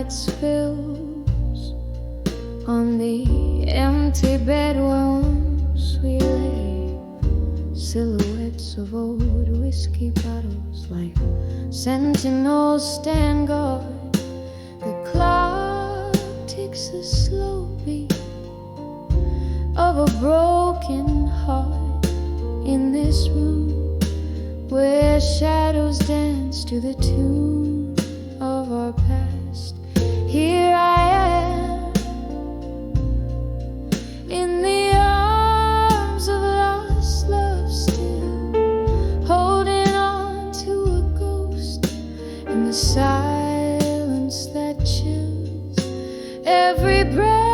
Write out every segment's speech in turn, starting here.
candlelight spills on the empty bed once we lay. Silhouettes of old whiskey bottles like sentinels stand guard. The clock ticks a slow beat of a broken heart in this room where shadows dance to the tune of our past. Here I am in the arms of lost love, still holding on to a ghost in the silence that chills every breath.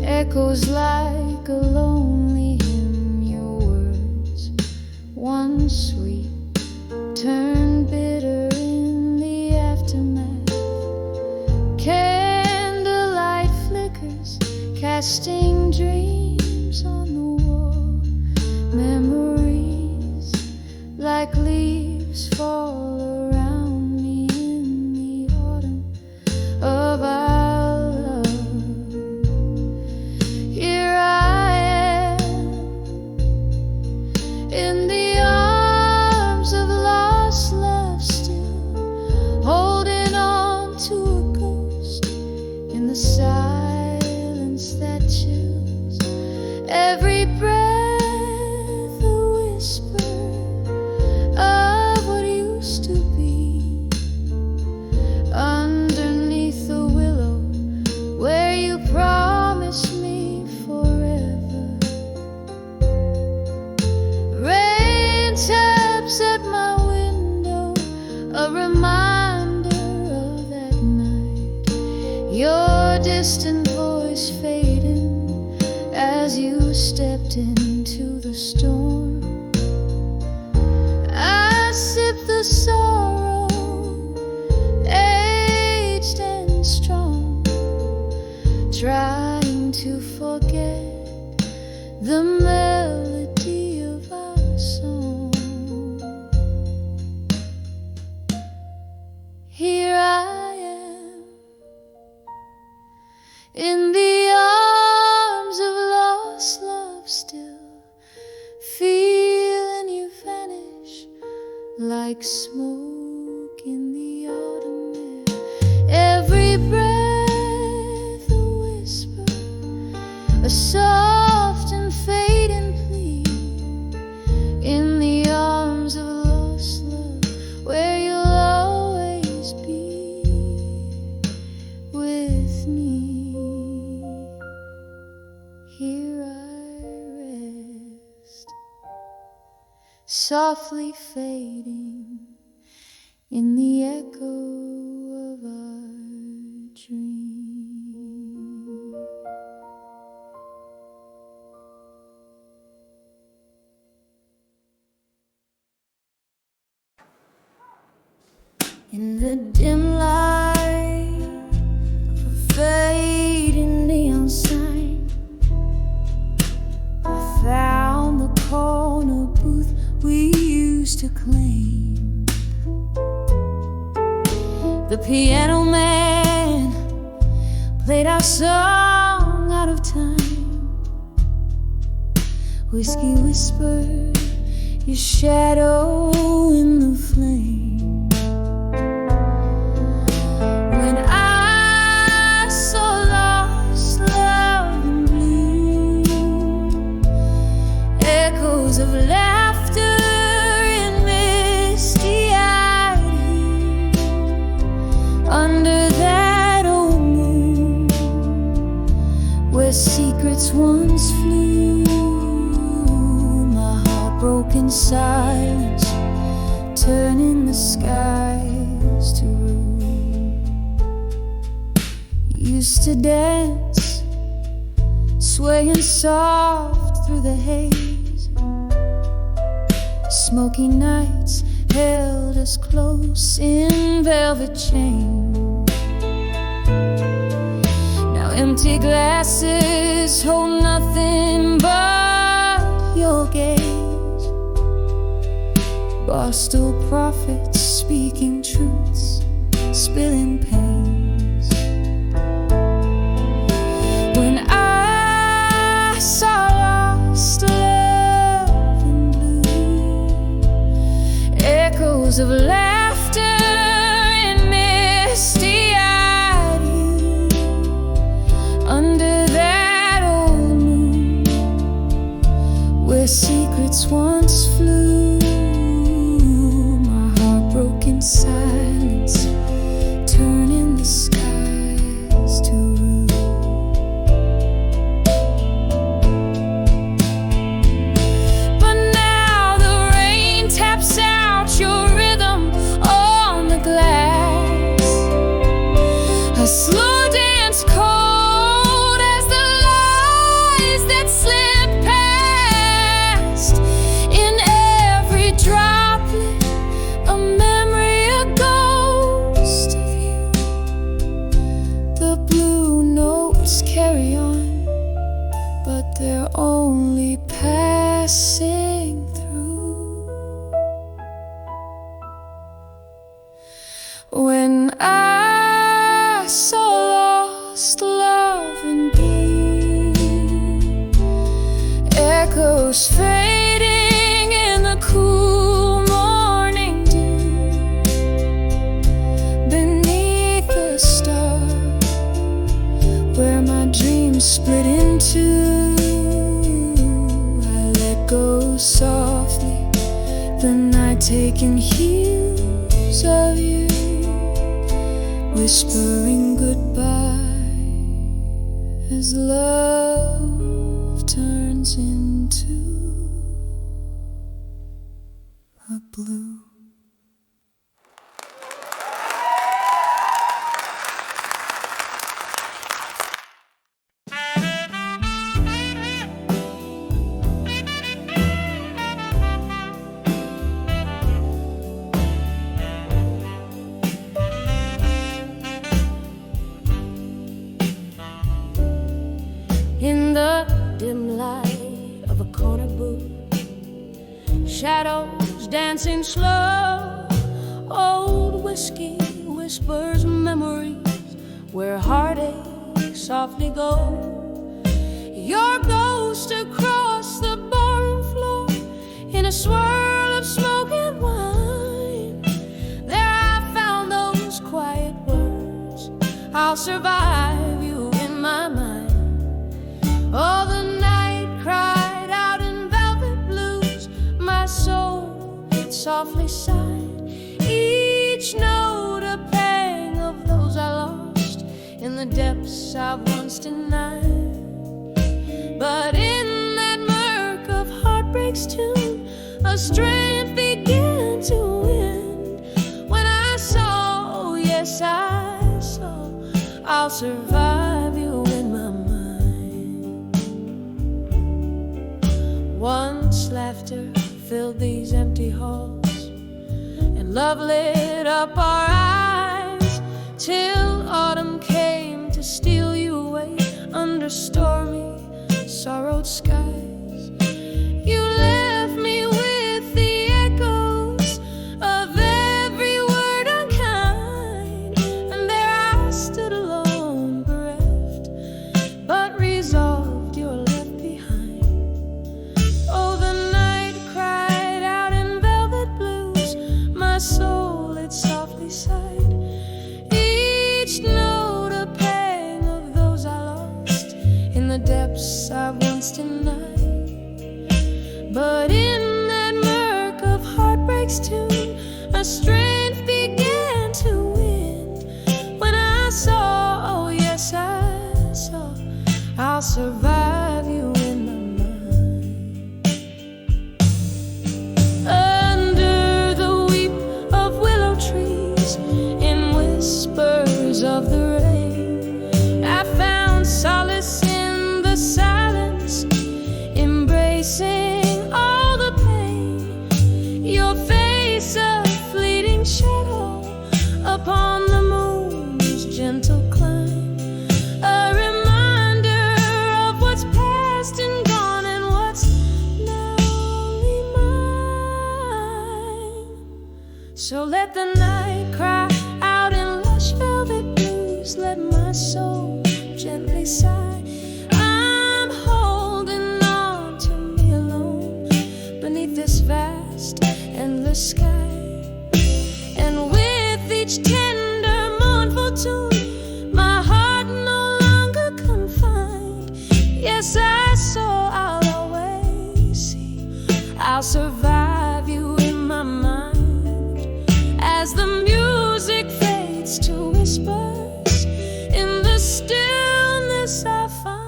Echoes like a lonely hymn. Your words, once sweet, turn bitter in the aftermath. Candlelight flickers, casting dreams on the wall. Memories like leaves fall around me in the autumn of our silence that chills every breath, a whisper of what used to be. Underneath the willow where you promised me forever. Rain taps at my window, a reminder of that night. Your distant voice fading as you stepped into the storm. I sip the sorrow, aged and strong, trying to forget the melody of our song. Here I am in the arms of lost love, still feeling you vanish like smoke in the autumn air. Every breath a whisper, a soft and fading plea. In the arms of lost love where you'll always be with me. Here I rest, softly fading in the echo of our dream. In the dim light of a fading neon sign, I found the corner booth we used to claim. The piano man played our song out of time. Whiskey whispered your shadow in the flame. When I saw lost love in bloom, echoes of laughter and misty-eyed under that old moon, where secrets once flew, my heart broke in silence, turning the skies to rue. Used to dance, swaying soft through the haze, Smoky nights held us close in velvet chains. Now empty glasses hold nothing but your gaze. Boston prophets speaking truths, spilling pains. When I saw lost love in blue, echoes of laughter and misty-eyed you, under that old moon where secrets once flew, my heart broke in silence, turning the skies to rue. But now the rain taps out your rhythm on the glass, a slow dance cold as the lies that slip past. In every droplet a memory, a ghost of you. The blue notes carry on, but they're only passing through. When I saw lost love in blue, echoes fading in the cool morning dew, beneath the stars where my dreams split in two, I let go softly, the night taking hues of you, whispering goodbye as love turns into a blue. In the dim light of a corner booth, shadows dancing slow, old whiskey whispers memories where heartache softly go. Your ghost across the barroom floor in a swirl of smoke and wine. There I found those quiet words, I'll survive you in my mind. Oh, the night cried out in velvet blues, my soul it softly sighed, each note a pang of those I lost in the depths I've once denied. But in that murk of heartbreak's tune, a strength began to win. When I saw, oh yes I saw, I'll survive you in my mind. Once laughter filled these empty halls, and love lit up our eyes, till autumn came to steal you away under stormy, sorrowed skies. You left me with the echoes of every word unkind, and there I stood alone, bereft, but resolved you're left behind. Oh, the night cried out in velvet blues, my soul it softly sighed, each note a pang of those I lost in the depths I once denied. But in that murk of heartbreak's tune, a strength began to win. When I saw, oh yes I saw, I'll survive you in my mind. Under the weep of willow trees, in whispers of the rain, I found solace in the silence, embracing all the pain. Let the night cry out in lush velvet blues. Let my soul gently sigh. I'm holding on to me alone beneath this vast, endless sky. And with each tender, mournful tune, my heart no longer confined. Yes, I saw I'll always see. I'll survive you in my mind as the music fades to whispers in the stillness I find.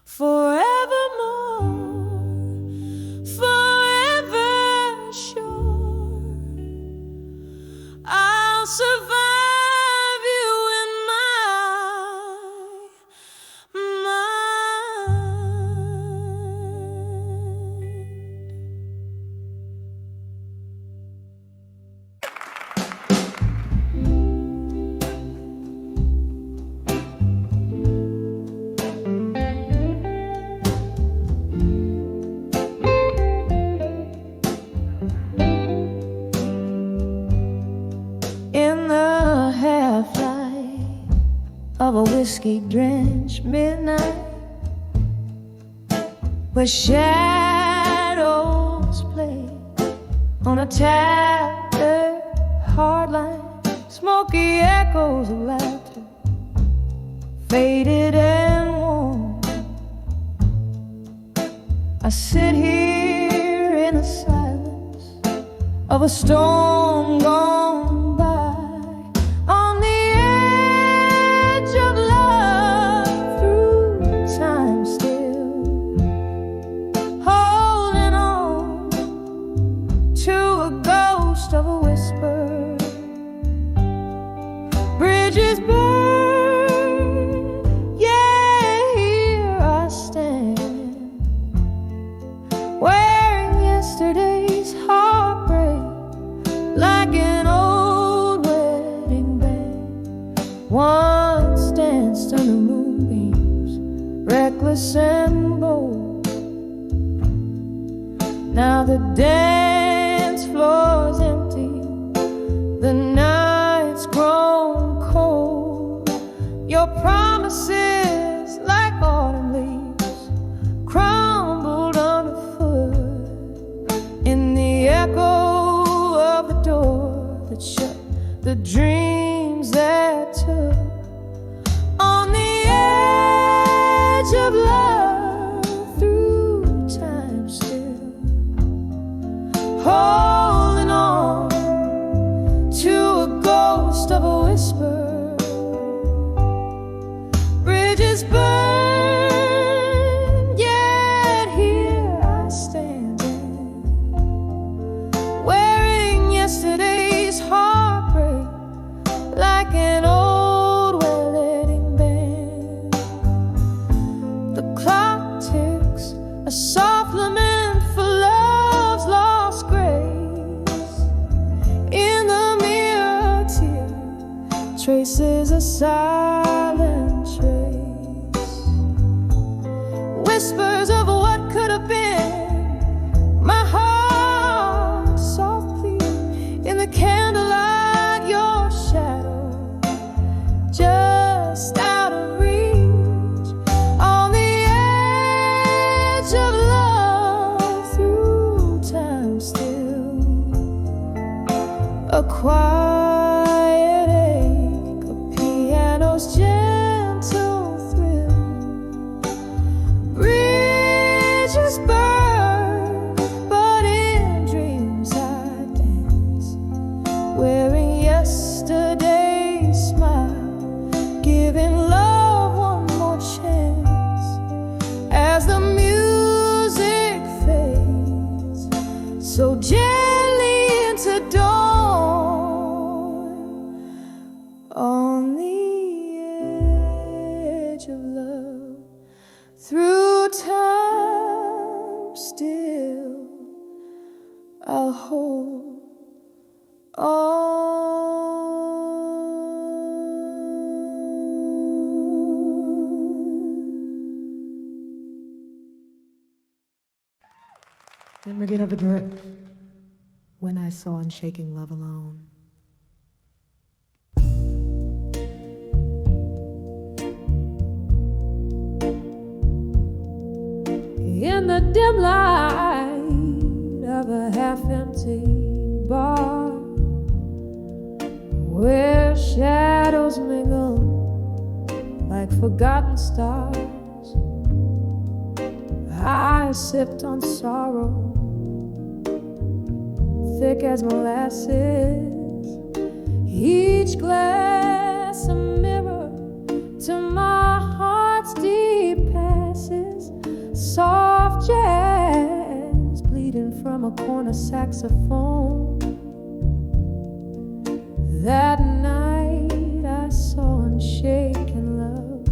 Forevermore, forever sure, I'll survive you in my in the half-light of a whiskey-drenched midnight, where shadows play on a tattered hard line, smoky echoes of laughter, faded and warm. I sit here in the silence of a storm gone by, on the edge of love through time still, holding on to a ghost of a whisper. Bridges burn, yeah, here I stand, wearing yesterday's heartbreak like an old wedding band. Once danced under moonbeams, reckless and bold. Now the dance floor's empty, the night's grown cold. Your promises, like autumn leaves, crumbled underfoot in the echo of the door that shut, the dreams that took. On the edge of love through time still, holding on to a ghost of a whisper. Bridges burn, yet here I stand, wearing yesterday's heartbreak like an old wedding band. The clock ticks, a soft lament for love's lost grace. In the mirror, tear traces a silent trace. Whispers of what could have been. My heart softly in the candlelight, your shadow just out of reach. On the edge of love through time still, a quiet ache, a piano's gentle thrill. Bridges burn, but in dreams I dance, wearing yesterday's smile, giving love one more chance. As the music fades so gently into dawn, on the edge of love through time still, I'll hold on. Then we're gonna have a duet when I saw Unshaken Love alone. In the dim light of a half-empty bar, where shadows mingle like forgotten stars, I sipped on sorrow, thick as molasses, each glass a mirror to my heart's deep passes, soft jazz bleeding from a corner saxophone. That night I saw Unshaken Love.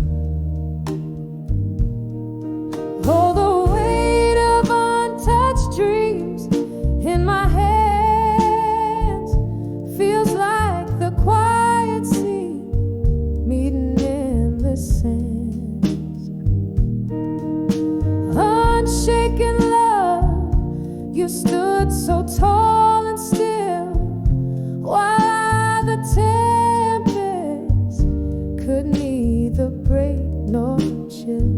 Oh, the weight of untouched dreams in my hands feels like the quiet sea meeting endless sands. Unshaken love, you stood so tall and still, while the tempest could neither break nor chill.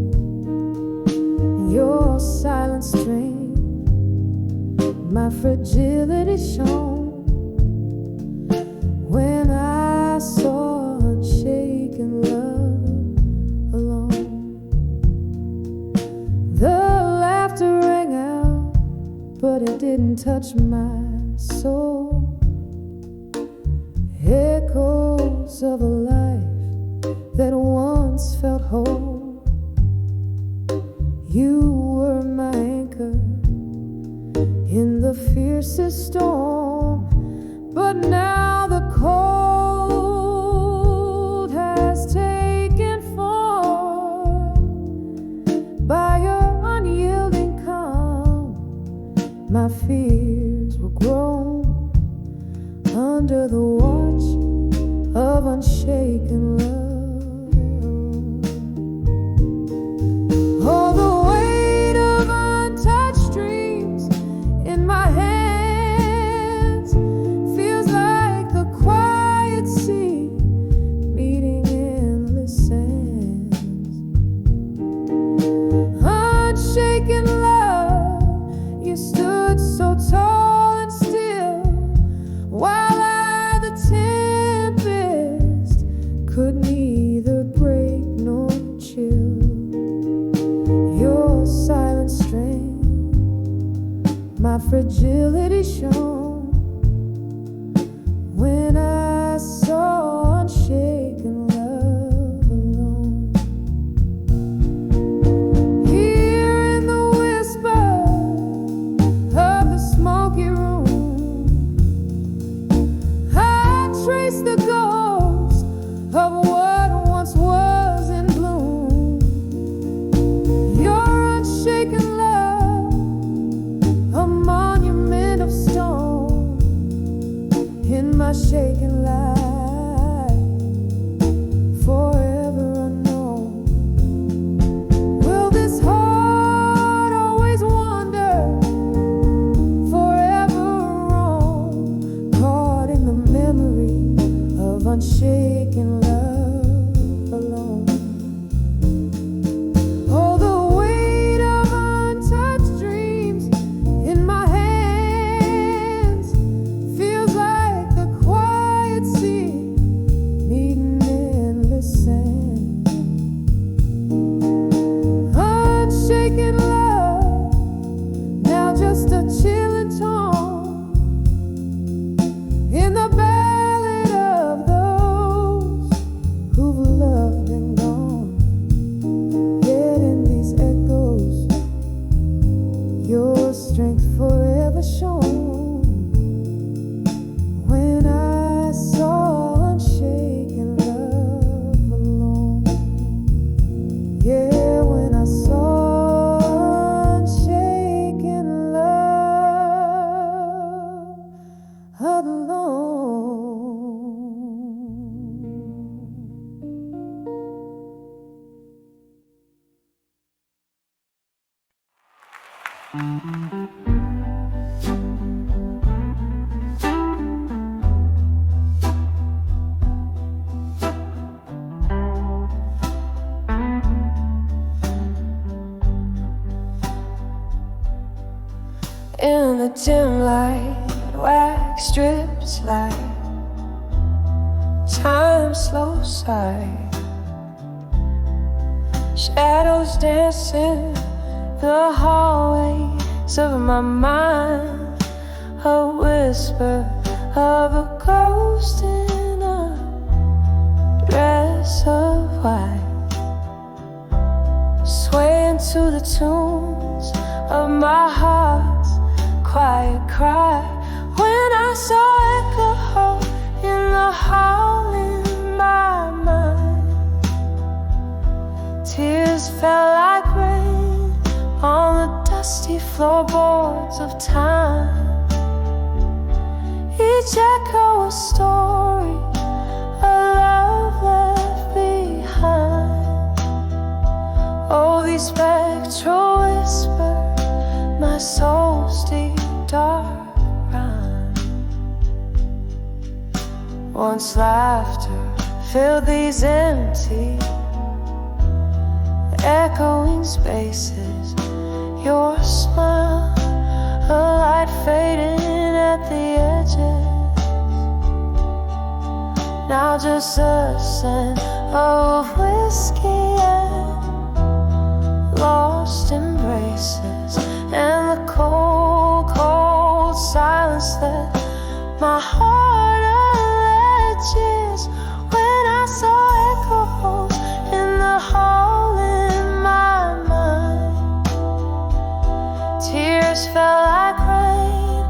Your silent strength, my fragility shone when I saw Unshaken Love alone. The laughter rang out, but it didn't touch my soul. Echoes of a life that once felt whole. You were my anchor in the fiercest storm, but now the cold has taken form. By your unyielding calm, my fears were grown under the watch of unshaken love. Oh, the weight of untouched dreams in my hands feels like the quiet sea meeting endless sands. Unshaken love, you stood so tall and still, while I, the tempest, could neither break nor chill. Your silent strength, my fragility shone when I saw Unshaken Love alone. Here in the whisper of the smoky room, I trace the ghost of what once was in bloom. Your unshaken love, a monument of stone in my shaken life, forever unknown. Will this heart always wander, forever wrong, caught in the memory of unshaken love alone? Oh, the weight of untouched dreams in my hands feels like the quiet sea meeting endless sands. Unshaken love, now just a chilling tone in the ballad of those who've loved and gone. Yet in these echoes, your strength forever shone when I saw Unshaken Love alone. Yeah, when I saw Unshaken Love alone. In the dim light, wax strips like time slows side. Shadows dancing the hallways of my mind. A whisper of a ghost in a dress of white, swaying to the tunes of my heart's quiet cry. When I saw echo in the hall in my mind, tears fell like rain on the dusty floorboards of time. Each echo a story, a love left behind. Oh, these spectral whispers, my soul's deep dark rhyme. Once laughter filled these empty, echoing spaces. Your smile, a light fading at the edges. Now just a scent of whiskey and lost embraces, and the cold, cold silence that my heart alleges. When I saw echoes in the hall in my mind, tears fell like rain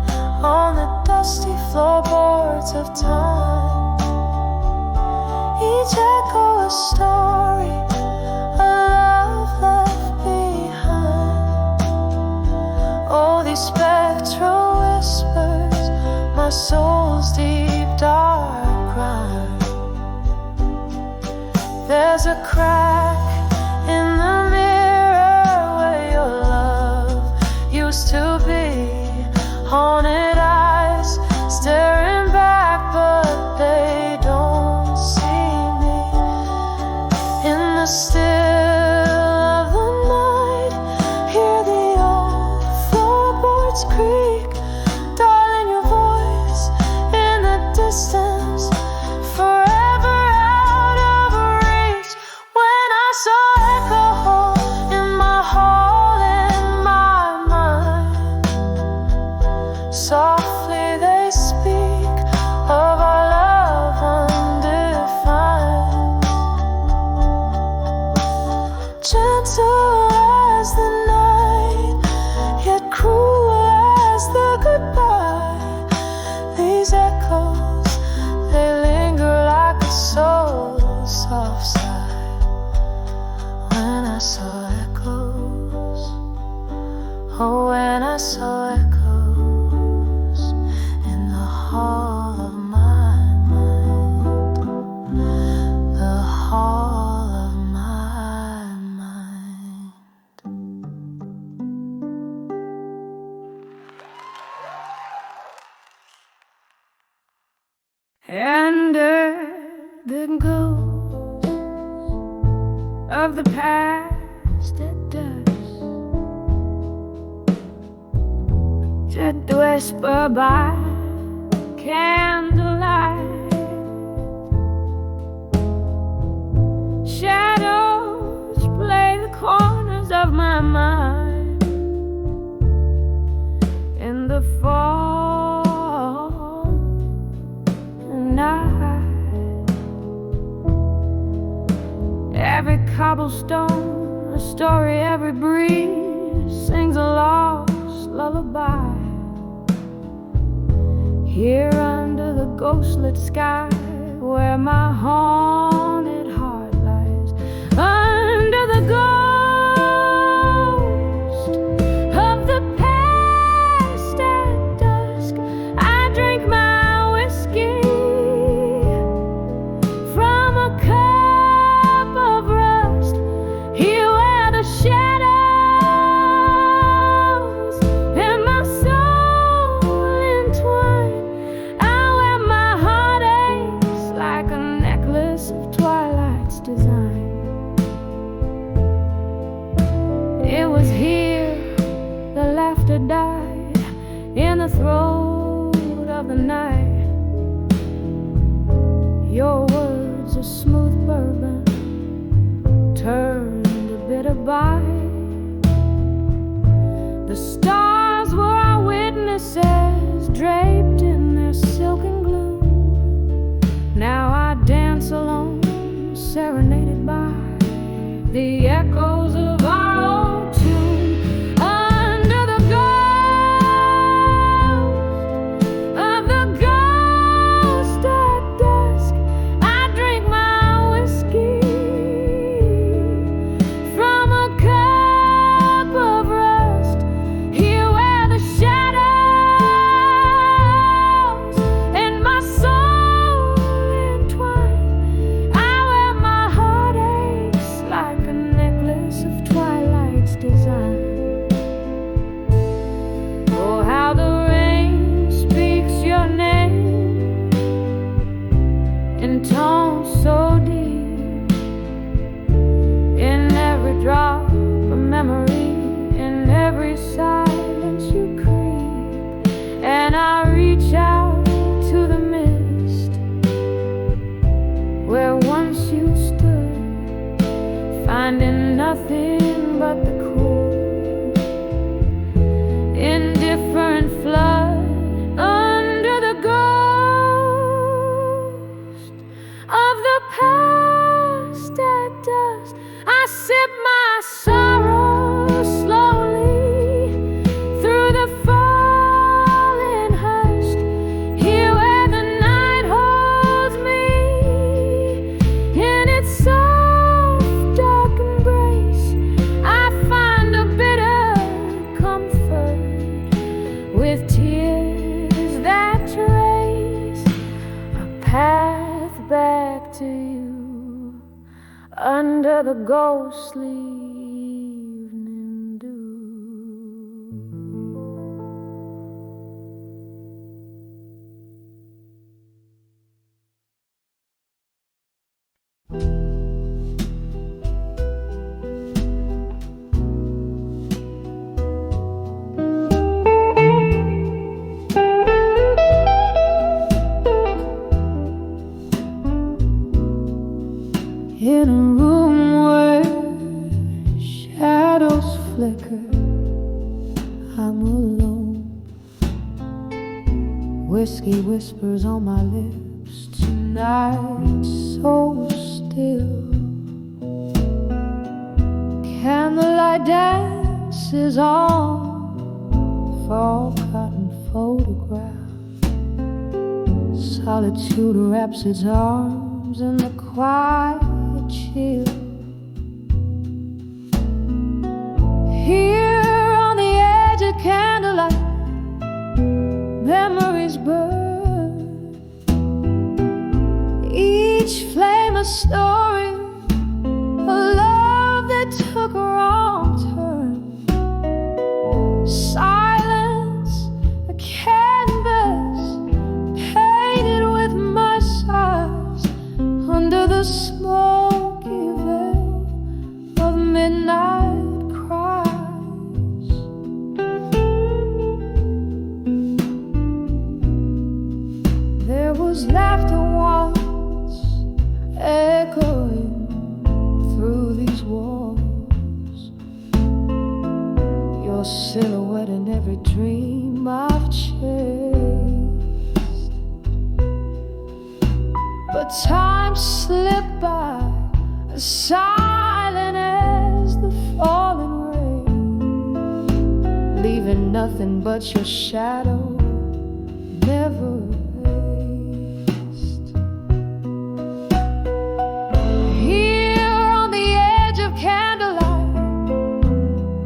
on the dusty floorboards of time. Each echo a story, a love left behind. Oh, these spectral whispers, my soul's deep dark crime. There's a crack in the mirror where your love used to be. Haunted eyes staring back, but they don't see me. In the still of the night, hear the old floorboards creak. Darling, your voice in the distance, forever out of reach. When I saw echo in my hall in my mind, softly they speak of our love undefined. Gentle as the night, yet cruel as the goodbye. These echoes, they linger like a soul's soft sigh. When I saw echoes, oh, when I saw echoes in the hall of my mind, the hall of my mind. Under the ghost of the past at dusk, just whisper by candlelight. Shadows play the corners of my mind in the fall night. Every cobblestone a story, every breeze sings a lost lullaby. Here under the ghostlit sky, where my haunted heart lies, under the ghost of the past at dusk, I drink my whiskey from a cup of rust. Here where the shadows and my soul entwine, I wear my heartaches like a necklace of twilight's design. It was here the laughter died, the throat of the night. Your words are smooth bourbon turned to bitter bite. The stars were our witnesses, draped in their silken gloom. Now I dance alone, serenaded by the echoes of our old tune. Under the ghost at dusk, I drink my whiskey from a cup of rust. Here where the shadows and my soul entwine, I wear my heartaches like a necklace of twilight's design. Oh, how the rain speaks your name in tones so deep, in every drop of memory, in every silence you creep. And I reach out to the mist where once you stood, finding nothing but the cool, indifferent flood. Under the ghost of the past at dusk, I sip my sorrow slowly through the falling hush. Here where the night holds me in its soft dark embrace, I find a bitter comfort with tears that trace a path back to you under the ghostly evening dew. In a room where shadows flicker, I'm alone. Whiskey whispers on my lips tonight, so still. Candlelight dances on fall cotton photograph. Solitude wraps its arms in the quiet chill. Here on the edge of candlelight, memories burn, each flame a story, a love that took a wrong turn. Silence, a canvas painted with my sighs under the smoky veil of midnight cries. There was laughter once echoing through these walls, your silhouette in every dream I've chased. But time slipped by, as silent as the falling rain, leaving nothing but your shadow, never erased. Here on the edge of candlelight,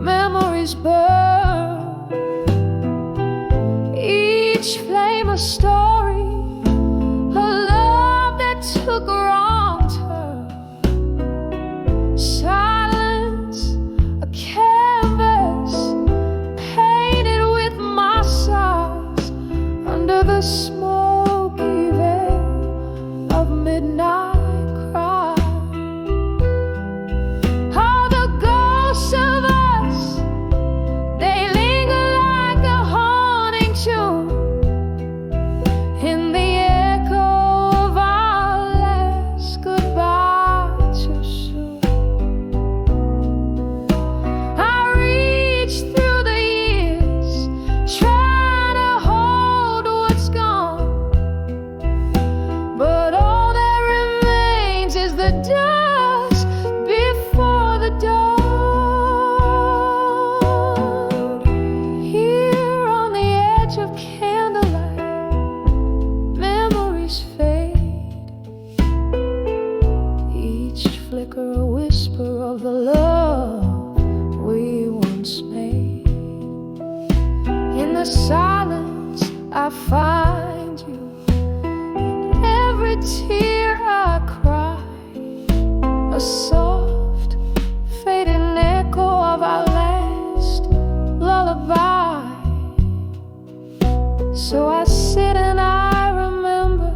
memories burn, each flame a story, a love that took a wrong turn. Silence, a canvas painted with my sighs under the smoky veil of midnight cry. All the ghosts of us, they linger like a haunting tune. silence I find you. Every tear I cry, a soft, fading echo of our last lullaby. So I sit and I remember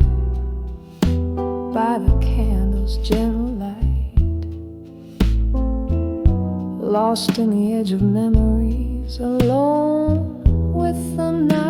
by the candle's gentle light, lost in the edge of memories, alone with the night.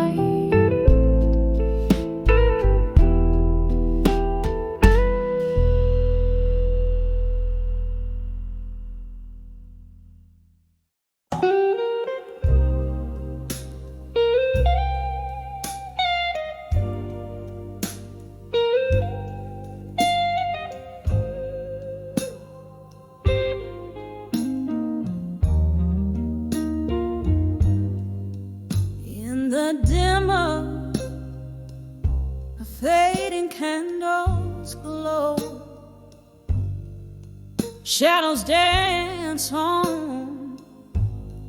The dimmer, the fading candles glow, shadows dance on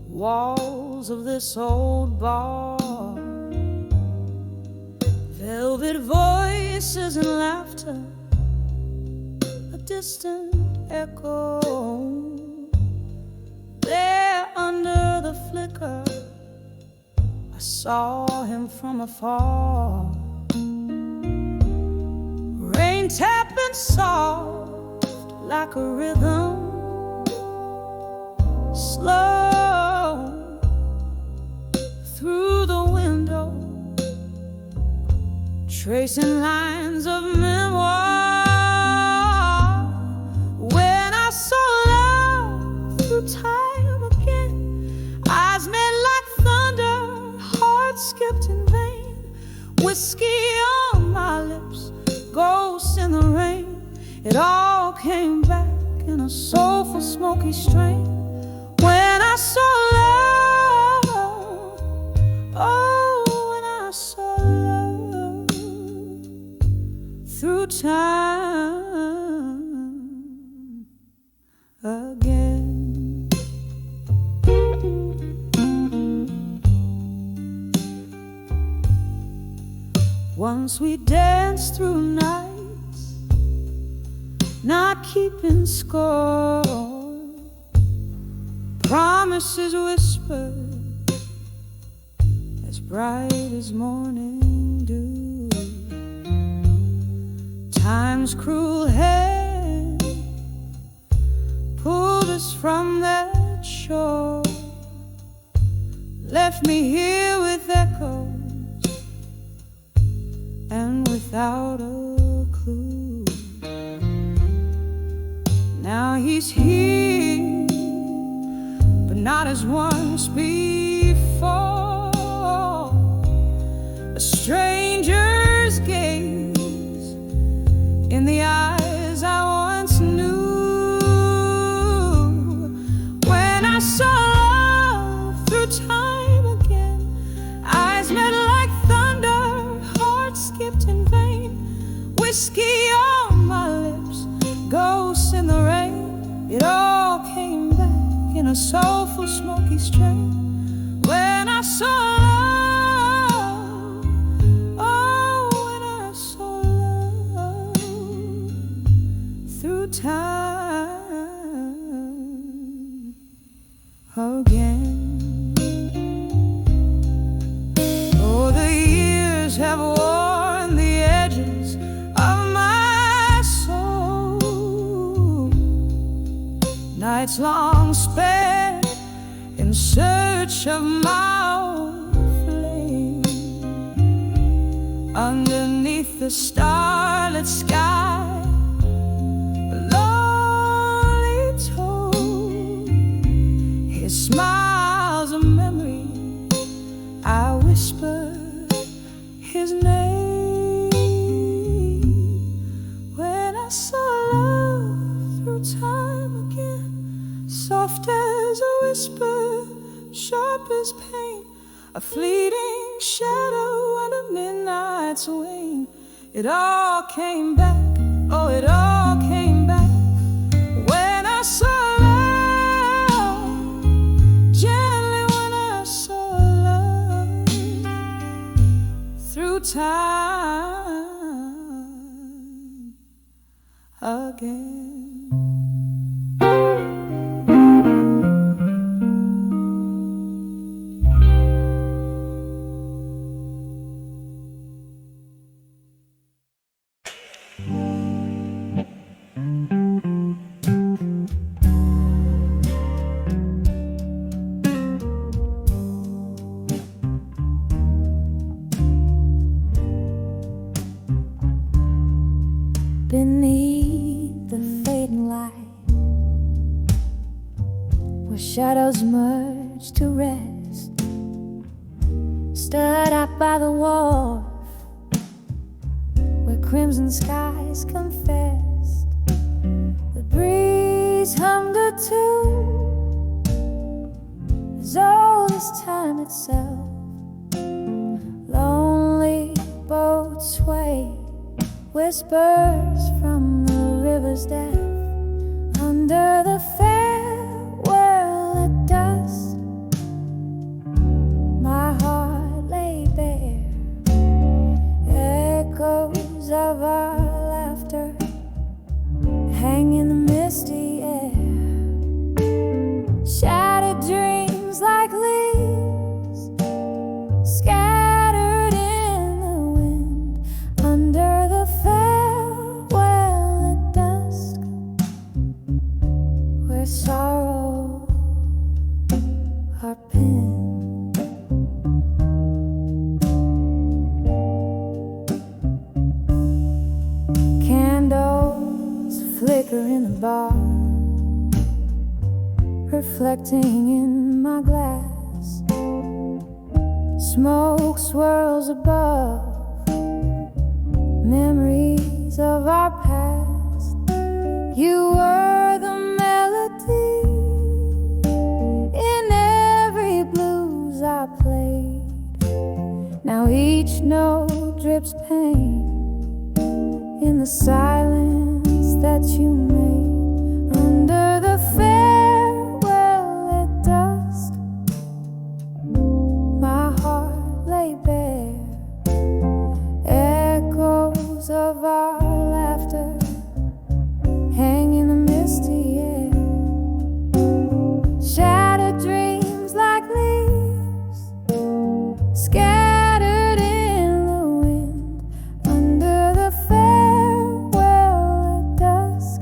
walls of this old bar. Velvet voices and laughter, a distant echo. There under the flicker, I saw him from afar, rain tapping soft like a rhythm, slow through the window, tracing lines of memoir. When I saw love through time again, eyes met like thunder, skipped in vain, whiskey on my lips, ghosts in the rain. It all came back in a soulful, smoky strain. When I saw love, oh, when I saw love through time again. Once we danced through nights, not keeping score, promises whispered as bright as morning dew. Time's cruel hand pulled us from that shore, left me here with echoes and without a clue. Now he's here, but not as once before. A stranger's gaze in the eyes I once knew. When I saw love through time again, eyes met like thunder, skipped in vain, whiskey on my lips, ghosts in the rain. It all came back in a soulful, smoky strain. When I saw love, oh, when I saw love through time again. Oh, the years have worn the edges of my soul, nights long spent in search of my own flame. Underneath the starlit sky, a lonely toad, his smile's a memory. I whisper his name. When I saw love through time again, soft as a whisper, sharp as pain, a fleeting shadow under midnight's wane. It all came back, oh, it all came back. When I saw love, gently when I saw love, time again. Beneath the fading light, where shadows merge to rest, stood up by the wharf, where crimson skies confessed. The breeze hummed a tune as old as time itself. Lonely boats sway, whispers from the river's depth. Under the farewell at dusk, my heart lay bare. Echoes of our laughter hang in the misty air. Shattered dreams like leaves scattered in the wind. Under the farewell at dusk, where sorrow are pinned. Candles flicker in the bar, reflecting in my glass. Smoke swirls above, memories of our past. You were the melody in every blues I played. Now each note drips pain in the silence that you made. Under the farewell at dusk, my heart lay bare. Echoes of our laughter hang in the misty air. Shattered dreams like leaves scattered in the wind. Under the farewell at dusk,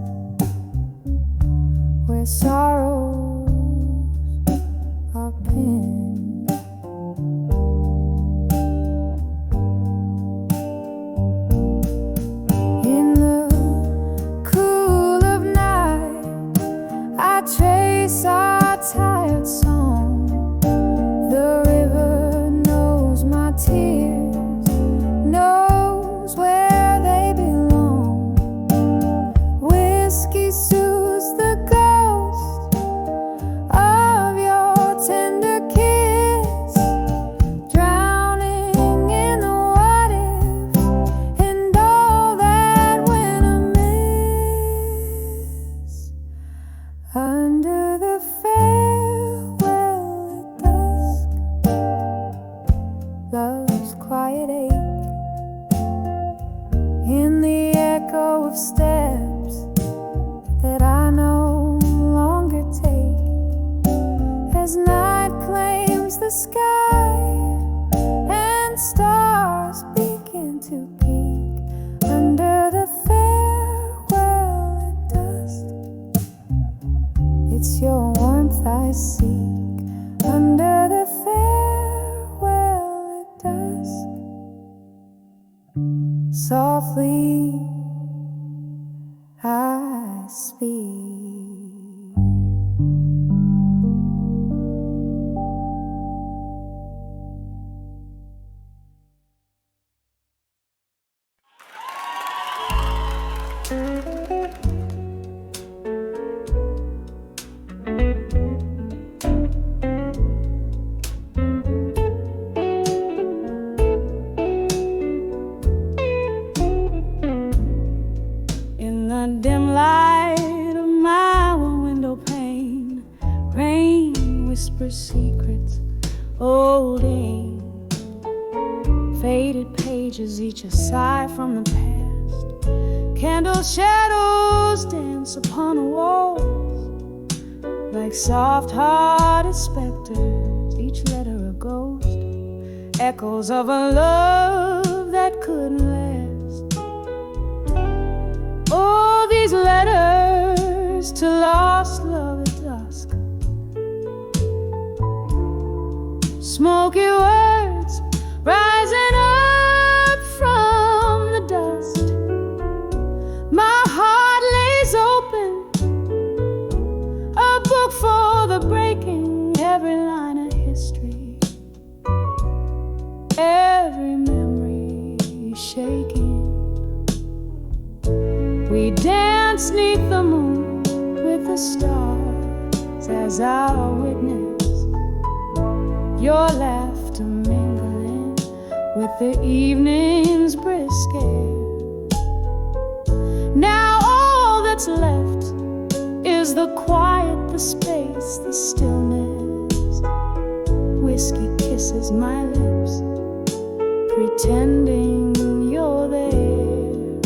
where sorrows are pinned. In the cool of night, I trace our tired song. The river knows my tears, knows where they belong. Whiskey soothes the ghost of your tender kiss, drowning in the what if and all that went amiss. Under the farewell at dusk, love's quiet ache, in the echo of steps that I no longer take. As night claims the sky and stars begin to peek. Under the farewell at dusk, it's your warmth I seek. Under the farewell at dusk, softly I speak. In the dim light of my window pane, rain whispers secrets, old ink Faded pages, each a sigh from the past. Candle shadows dance upon the walls like soft-hearted specters, each letter a ghost, echoes of a love that couldn't last. Oh, these letters to lost love at dusk, smoky words rising up from the dust. My heart lays open, a book for the breaking, every line a history, every memory shaking. We dance 'neath the moon with the stars as our witness, your laughter mingling with the evening's brisk air. Now all that's left is the quiet, the space, the stillness. Whiskey kisses my lips, pretending you're there.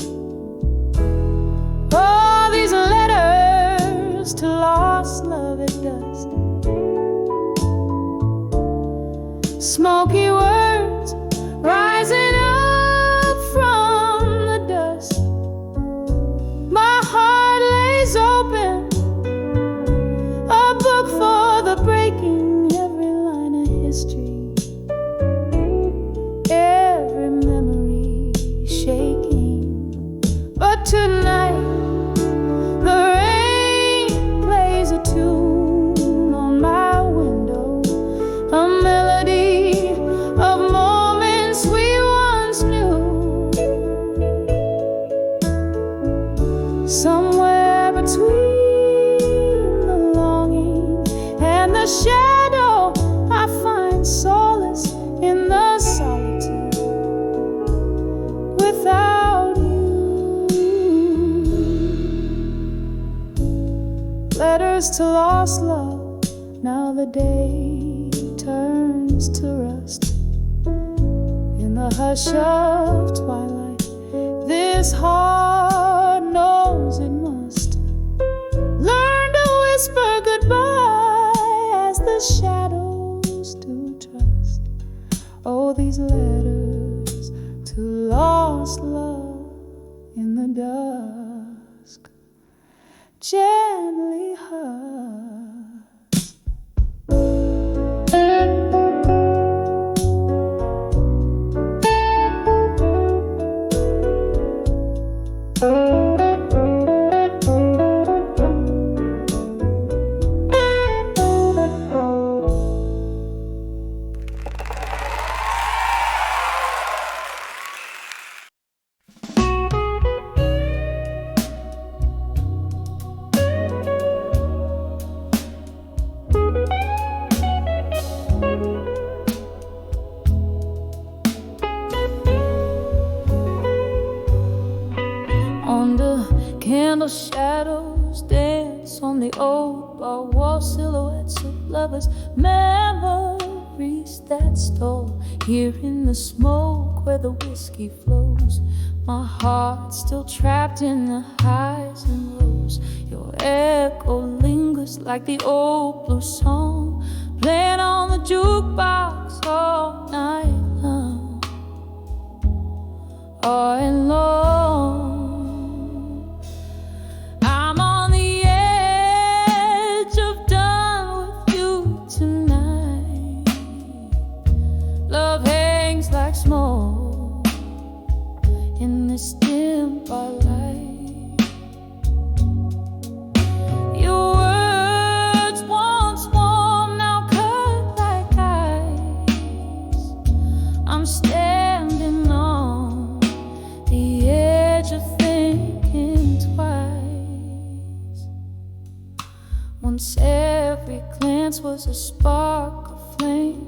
Oh, these letters to lost love at dusk, smoky words rising up from the dust. My heart lays open, a book for the breaking, every line a history, every memory shaking. But tonight the rain plays a tune on my window, a melody of moments we once knew. Somewhere between the longing and the shadow, I find solace in the solitude without you. Letters to lost love, now the day turns to rust. In the hush of twilight, this heart knows it must learn to whisper goodbye as the shadows do trust. Oh, these letters to lost love in the dusk, gently hush. Candle shadows dance on the old bar wall, silhouettes of lovers, memories that stole. Here in the smoke where the whiskey flows, my heart still trapped in the highs and lows. Your echo lingers like the old blue song, playing on the jukebox all night long, all alone. Smoke in this dim light. Your words once warm, now cut like ice. I'm standing on the edge of thinking twice. Once every glance was a spark of flame,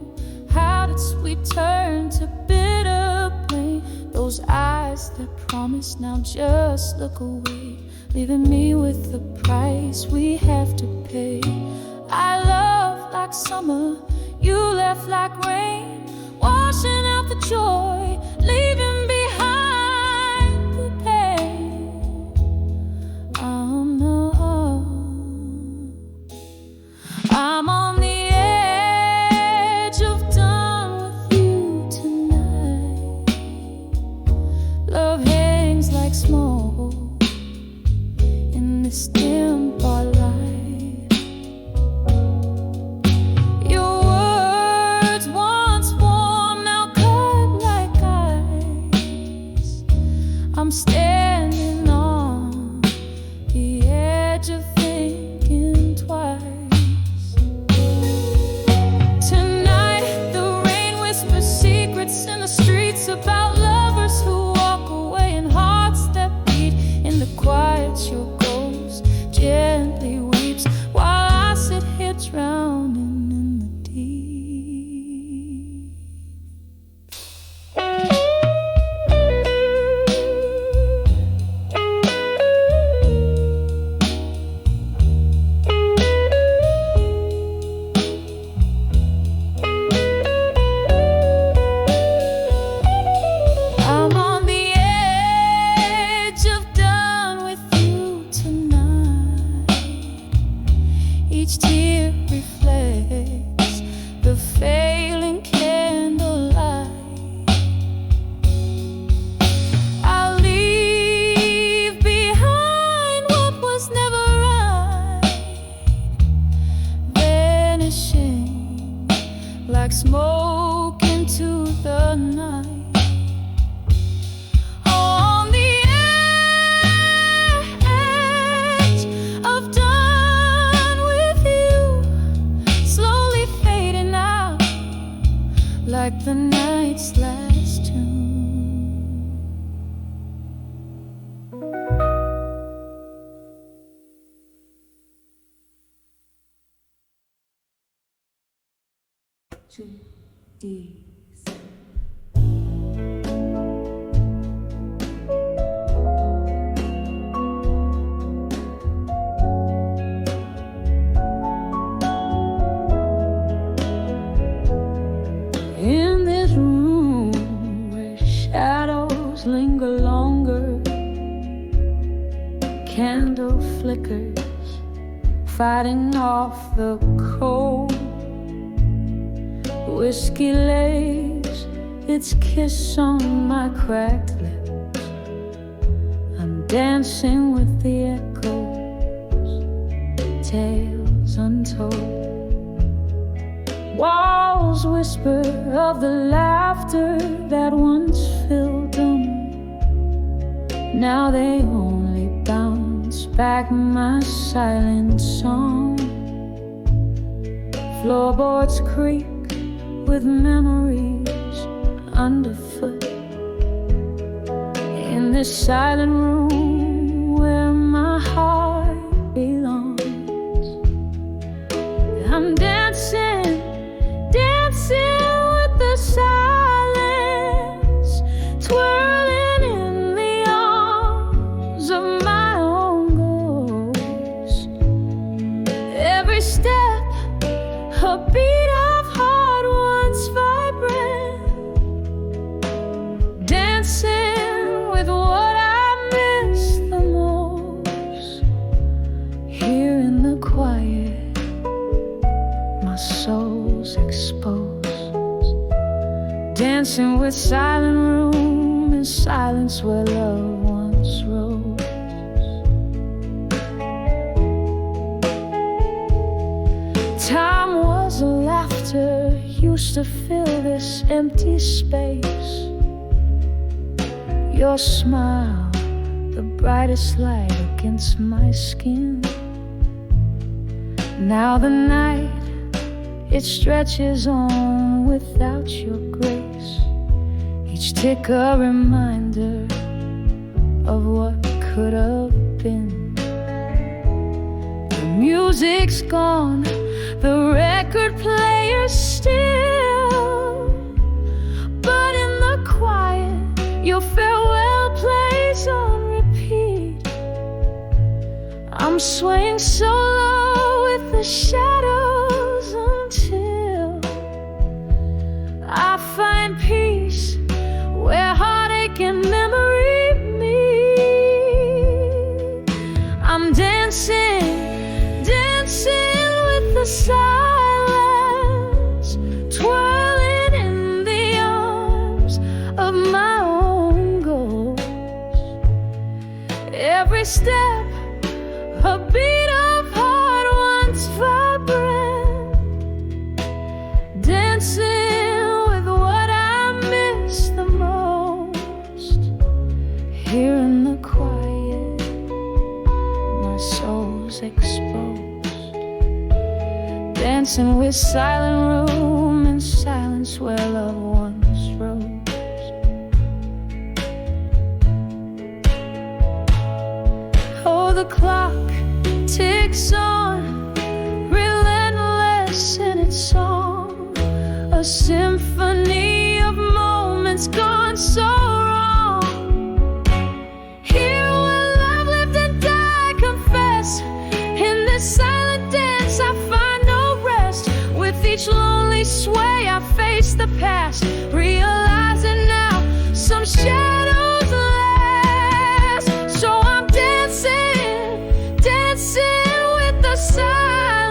how did sweet turn to bitter pain? Those eyes that promise now just look away, leaving me with the price we have to pay. I love like summer, you left like rain, washing out the joy, leaving behind the pain. Oh no, I'm on the edge of done with you tonight. Love hangs like smoke in this dim bar light. Your words once warm, now cut like ice. I'm standing on the edge of thinking twice. Tonight the rain whispers secrets in the streets about lovers who walk away and hearts that beat in the quiet. Your ghost gently weeps while I sit here drowning in the deep. I'm on the edge of done with you tonight. Each tear reflects the failing candlelight. I'll leave behind what was never right, vanishing like smoke into the night. On the edge of done with you, slowly fading out like the night's last tune. Two D's. In this room where shadows linger longer, candle flickers fighting off the cold. Whiskey lays its kiss on my cracked lips. I'm dancing with the echoes, tales untold. Walls whisper of the laughter that once filled them. Now they only bounce back my silent song. Floorboards creak with memories underfoot. In this silent room where my heart belongs, I'm dancing, dancing with the silence, twirling in the arms of my own ghost. Every step, a beat of heart once vibrant, dancing with what I miss the most. Here in the quiet, my soul's exposed, dancing with silent room in silence where love once rose. Time was laughter, used to fill this empty space. Your smile, the brightest light against my skin. Now the night, it stretches on without your grace. Each tick a reminder of what could have been. The music's gone, the record player's still, but in the quiet, your farewell plays on repeat. I'm swaying so low with the shadows until I find step, a beat of heart once vibrant, dancing with what I miss the most. Here in the quiet, my soul's exposed, dancing with silent room and silence where love once rose. Oh, the clock ticks on, relentless in its song, a symphony of moments gone so wrong. Here where love lived and died, confess, in this silent dance I find no rest. With each lonely sway I face the past, realizing now some shadows last. So I'm dancing, dancing with the silence,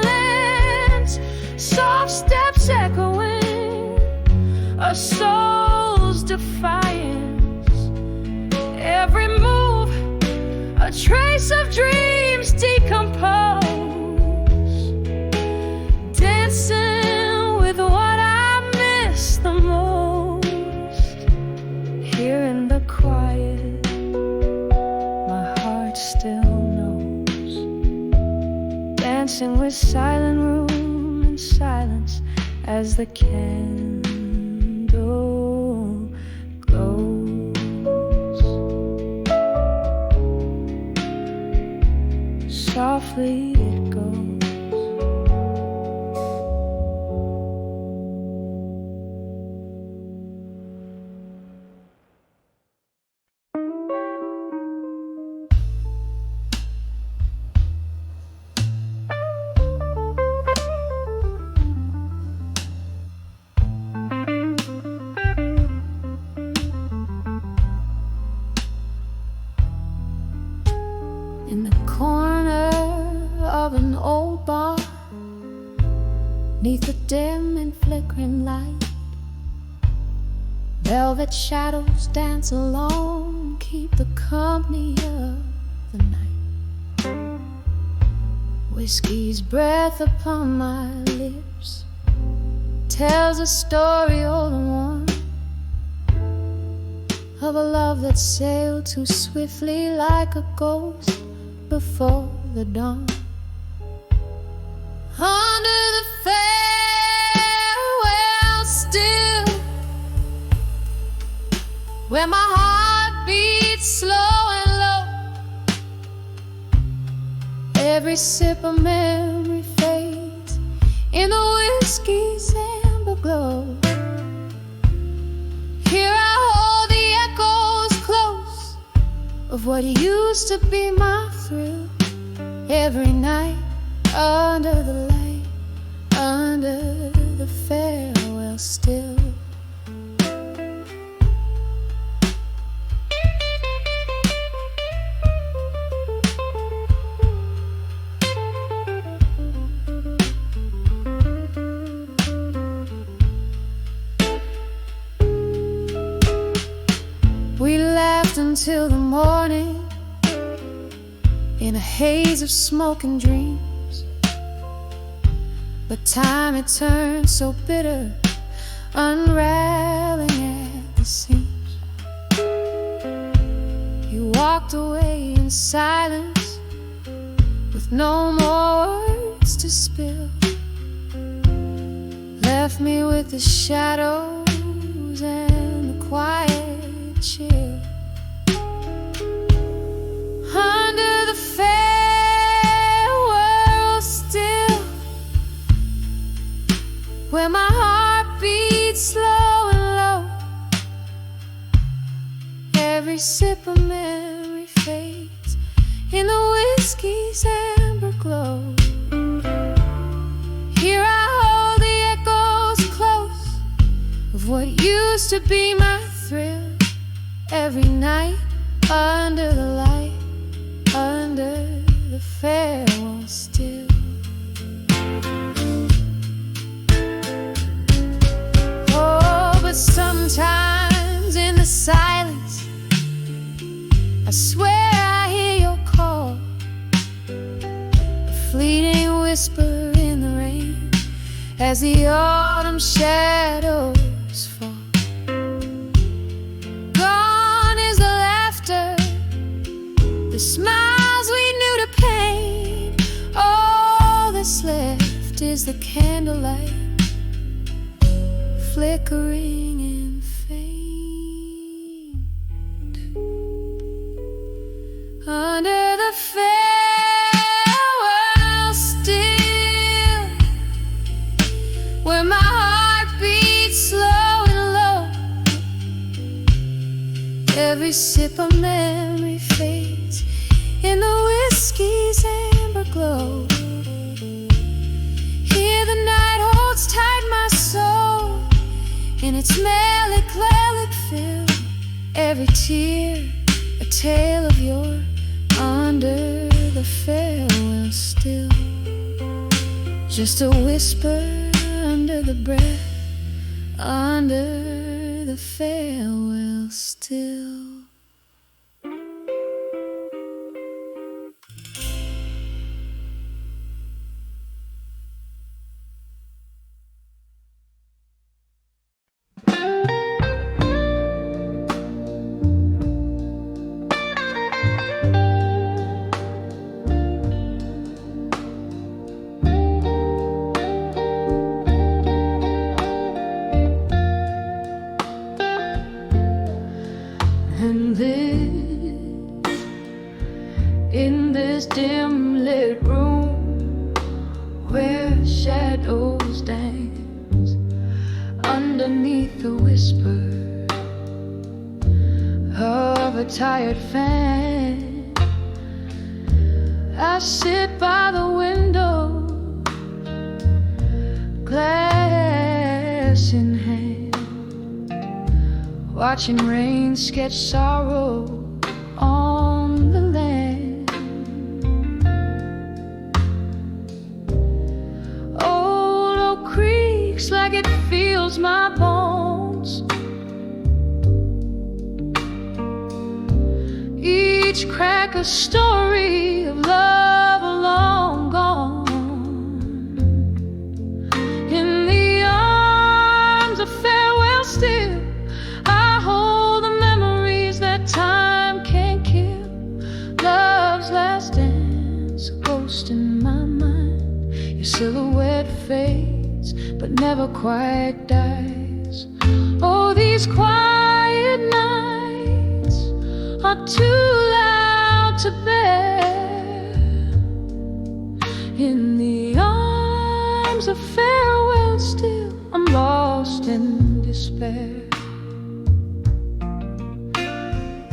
soft steps echoing a soul's defiance. Every move, a trace of dreams decompose, dancing with what I miss the most. Here in the quiet, my heart still knows, dancing with silent room and silence as the candle glows. Softly it goes. In the corner of an old bar, neath the dim and flickering light, velvet shadows dance along, keep the company of the night. Whiskey's breath upon my lips tells a story old and warm, of a love that sailed too swiftly like a ghost before the dawn. Under the farewell still, where my heart beats slow and low, every sip of memory fades in the whiskey's amber glow. Here I hold the echoes close of what used to be my thrill, every night under the light, under the farewell still. We laughed until the morning in a haze of smoke and dreams, but time had turned so bitter, unraveling at the seams. You walked away in silence with no more words to spill, left me with the shadows and the quiet chill. Under the farewell still, where my heart beats slow and low, every sip of memory fades in the whiskey's amber glow. Here I hold the echoes close of what used to be my thrill, every night under the light, under the farewell still. Oh, but sometimes in the silence I swear I hear your call, as the autumn shadows fall. Gone is the laughter, the smiles we knew to paint. All that's left is the candlelight, flickering and faint. Under the farewell still, where my heart beats slow and low, every sip of memory fades in the whiskey's amber glow. Here the night holds tight my soul in its melancholic fill. Every tear a tale of yore, under the farewell still. Just a whisper under the breath, under the farewell still. In this dim lit room where shadows dance underneath the whisper of a tired fan, I sit by the window, glass in hand, watching rain sketch sorrow on the land. Old oak creaks like it feels my bones. Each crack a story of love long gone. In the arms of farewell still, I hold the memories that time can't kill. Love's last dance, a ghost in my mind. Your silhouette fades, but never quite dies. Oh, these quiet nights are too loud to bear. In the arms of farewell still, I'm lost in despair.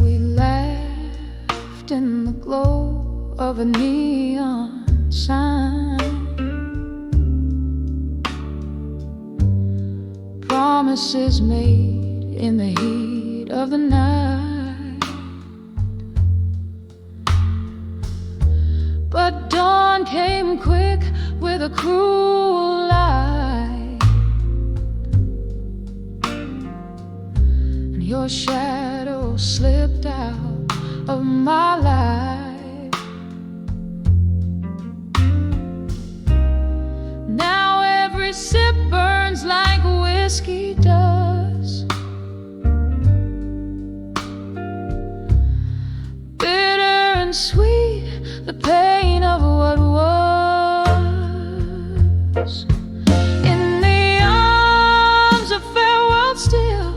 We laughed in the glow of a neon sign, promises made in the heat of the night. But dawn came quick with a cruel lie, and your shadow slipped out of my life. Now every sip burns like whiskey does, bitter and sweet, the pain of what was. In the arms of farewell still,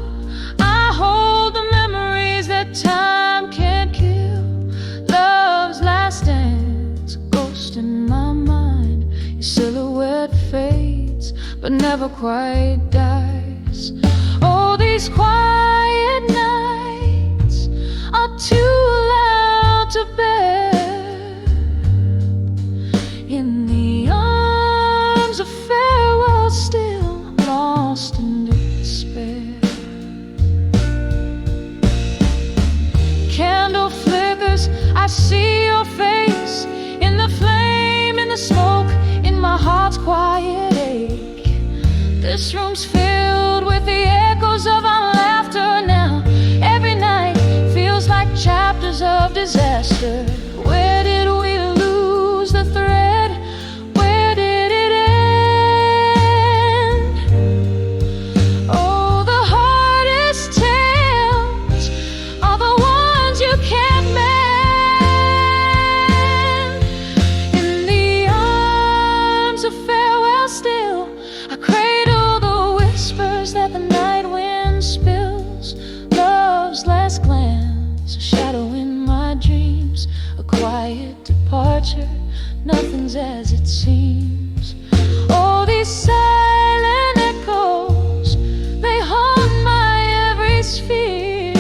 I hold the memories that time can't kill. Love's last dance, a ghost in my mind. Your silhouette fades, but never quite dies. Oh, these quiet nights are too loud to bear. In the arms of farewell still, I'm lost in despair. Candle flickers, I see your face in the flame, in the smoke, in my heart's quiet ache. This room's filled with the echoes of our laughter now. Every night feels like chapters of disaster. nothing's as it seems. Oh, these silent echoes, they haunt my every sphere.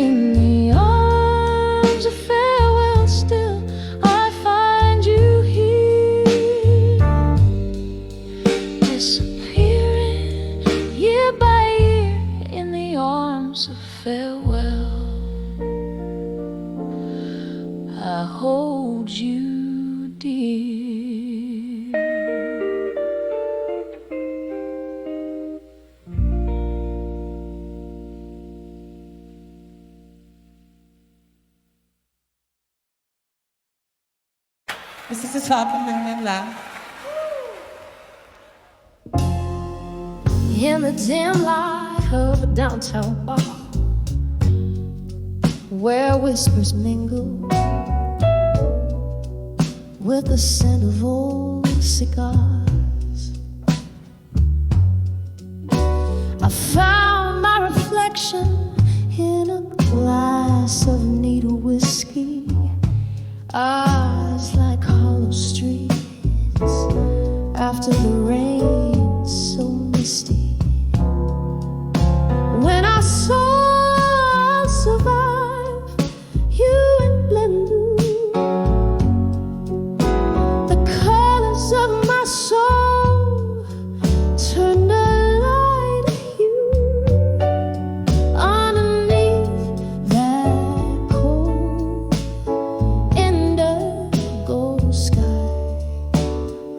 In the arms of farewell still I find you here, disappearing year by year in the arms of farewell. I hold you dear. This is happening live. In the dim light of a downtown bar, where whispers mingle with the scent of old cigars, I found my reflection in a glass of needle whiskey. Eyes like hollow streets after the rain so misty. When I saw I'll survive you in blue, the colors of my soul turned a light hue underneath that cold indigo sky.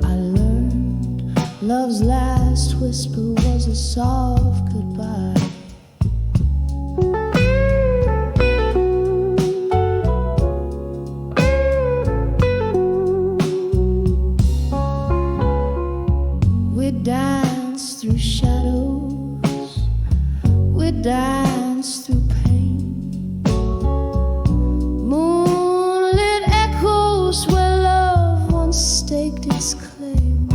I learned love's last whisper was a soft goodbye. We danced through shadows, we danced through pain, moonlit echoes where love once staked its claim.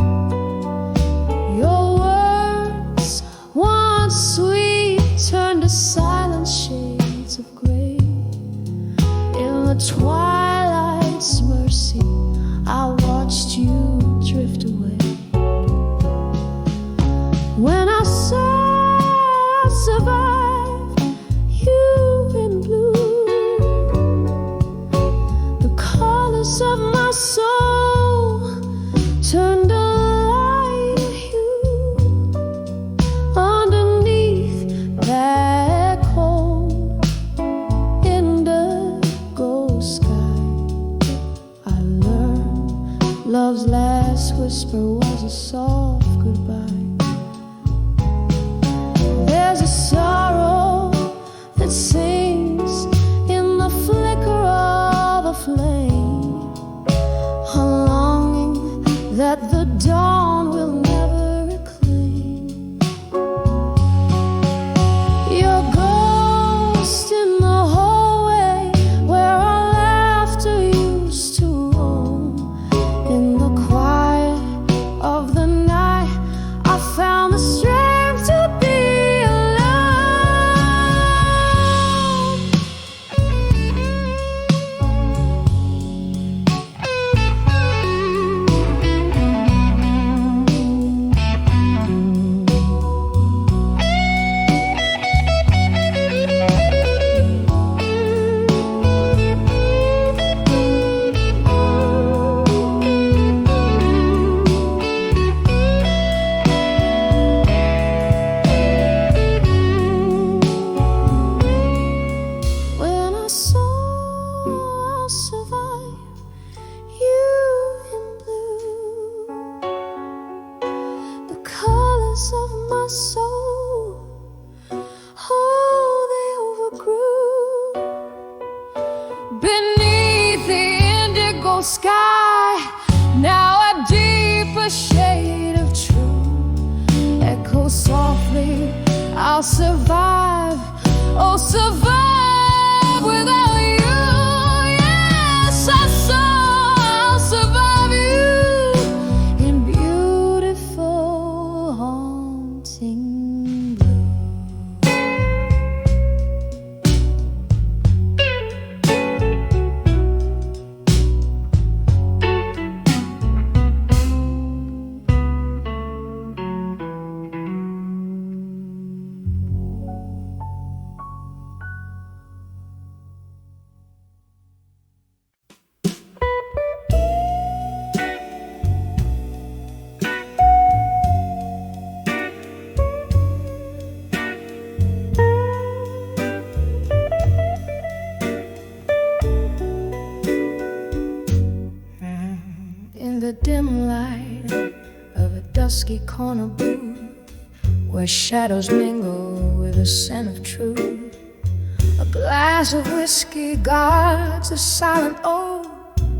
Your words, once sweet, turned to silent shades of gray. In the twilight's mercy, I watched you drift away. When I saw I survived you in blue, the colors of my soul turned a light hue underneath that cold indigo sky. I learned love's last whisper was a soft goodbye. There's a sorrow that sings in the flicker of a flame, a longing that the dawn will never reclaim. Your ghost in the hallway where our laughter used to roam. In the quiet of the night, I found the strength to be when I saw I'll survive you in blue, the colors of my soul, oh, they overgrew beneath the indigo sky. Now a deeper shade of true echoes softly. I'll survive, oh, survive without you. Yes, I saw I'll survive you in beautiful haunting blue. corner booth where shadows mingle with the scent of truth. A glass of whiskey guards a silent oath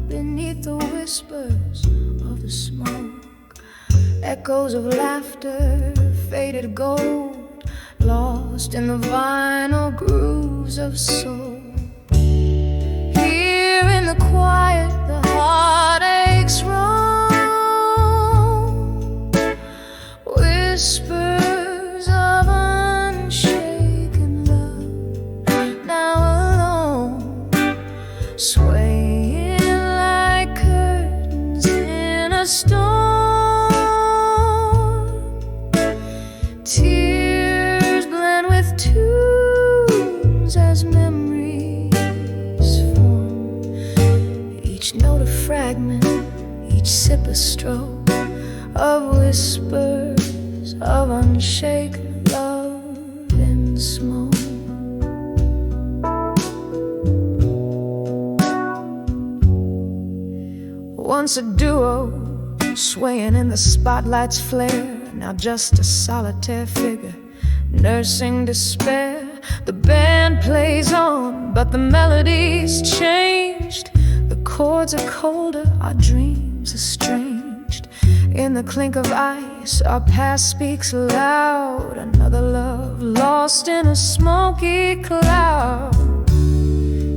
beneath the whispers of the smoke. Echoes of laughter, faded gold, lost in the vinyl grooves of soul. Here in the quiet, the heartaches roam, whispers of unshaken love, now alone, swaying like curtains in a storm. Tears blend with tunes as memories form. Each note a fragment, each sip a stroke of whispers of unshaken love in smoke. Once a duo, swaying in the spotlight's flare, now just a solitaire figure, nursing despair. The band plays on, but the melody's changed. The chords are colder, our dreams estranged. In the clink of ice, our past speaks loud. Another love lost in a smoky cloud.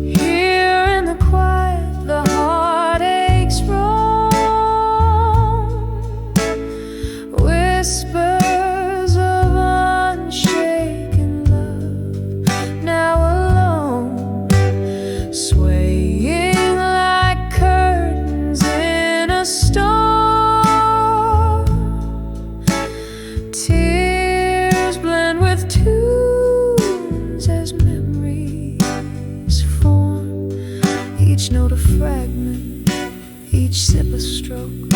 Here in the quiet, the heartaches roam, whispers of unshaken love, now alone, swaying like curtains in a storm. Tears blend with tunes as memories form. Each note a fragment, each sip a stroke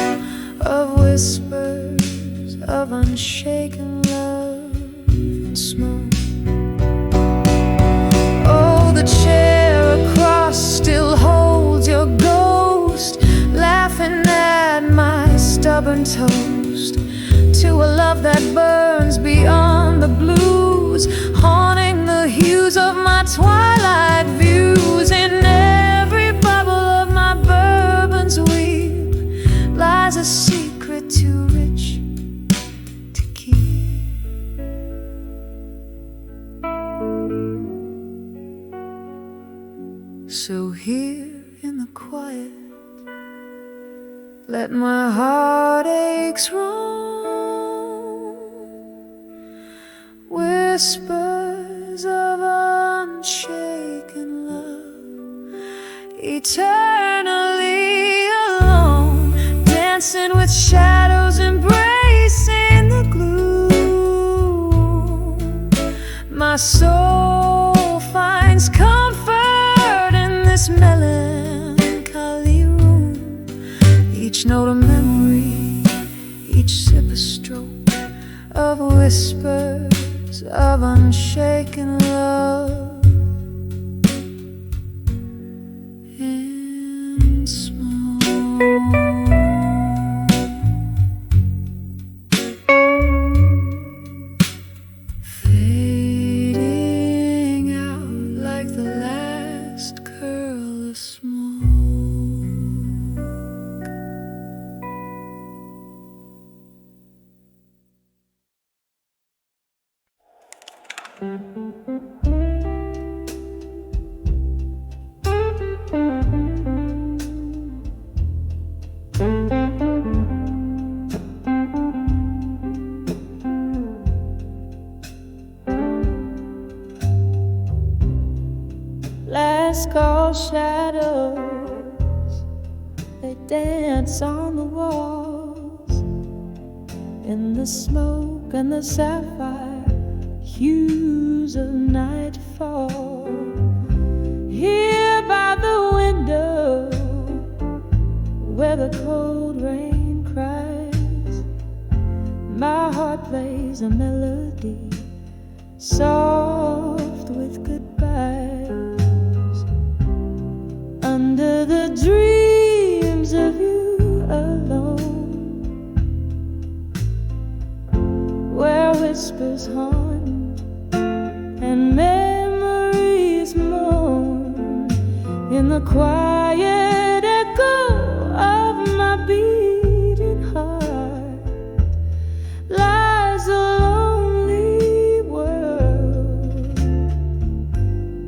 of whispers of unshaken love and smoke. Oh, the chair across still holds your ghost, laughing at my stubborn toast to a love that burns beyond the blues, haunting the hues of my twilight views. In every bubble of my bourbon's weep lies a secret too rich to keep. So here in the quiet, let my heartaches roam, whispers of unshaken love, eternally alone, dancing with shadows, embracing the gloom. My soul finds comfort in this melancholy room. Each note a memory, each sip a stroke of whispers of unshaken love in smoke. Fading out like the last curl of smoke. Last call shadows, they dance on the walls, in the smoke and the sapphire hues of nightfall. Here by the window, where the cold rain cries, my heart plays a melody soft with goodbyes. Under the dreams of you alone, whispers haunt and memories moan in the quiet echo of my beating heart lies a lonely world